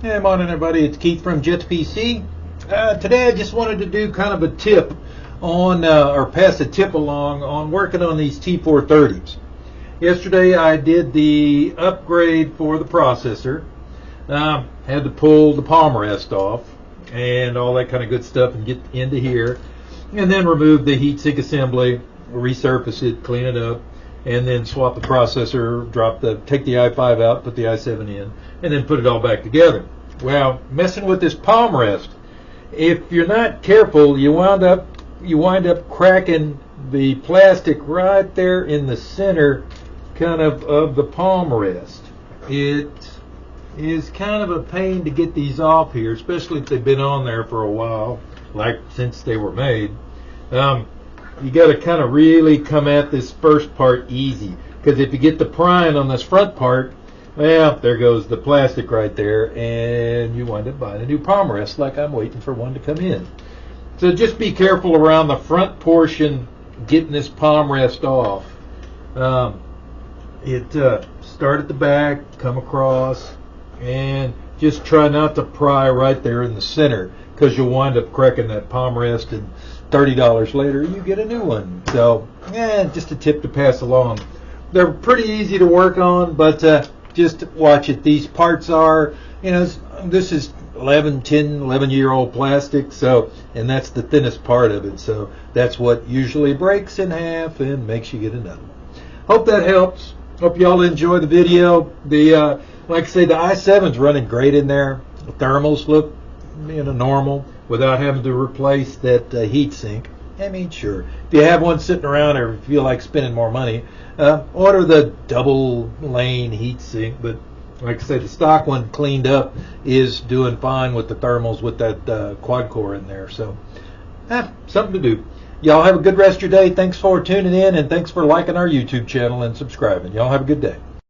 Hey, morning everybody, it's Keith from Jets PC. Today I just wanted to do kind of a tip on, or pass a tip along on working on these T430s. Yesterday I did the upgrade for the processor. Had to pull the palm rest off and all that kind of good stuff and get into here. And then remove the heatsink assembly, resurface it, clean it up, and then swap the processor, take the i5 out, put the i7 in, and then put it all back together. Well, messing with this palm rest, if you're not careful, you wind up cracking the plastic right there in the center kind of the palm rest. It is kind of a pain to get these off here, especially if they've been on there for a while, like since they were made. You got to kind of really come at this first part easy, because if you get the prying on this front part, well, there goes the plastic right there, and you wind up buying a new palm rest like I'm waiting for one to come in. So just be careful around the front portion getting this palm rest off. Start at the back, come across, and just try not to pry right there in the center, because you'll wind up cracking that palm rest, and $30 later you get a new one. So just a tip to pass along. They're pretty easy to work on, but just watch it. These parts are, this is 11-year-old plastic, so, and that's the thinnest part of it, so that's what usually breaks in half and makes you get another one. Hope that helps. Hope y'all enjoy the video. Like I say, the i7's running great in there. The thermals look normal without having to replace that heat sink. I mean, sure, if you have one sitting around or feel like spending more money, order the double lane heat sink. But like I said, the stock one cleaned up is doing fine with the thermals with that quad core in there. So something to do. Y'all have a good rest of your day. Thanks for tuning in, and thanks for liking our YouTube channel and subscribing. Y'all have a good day.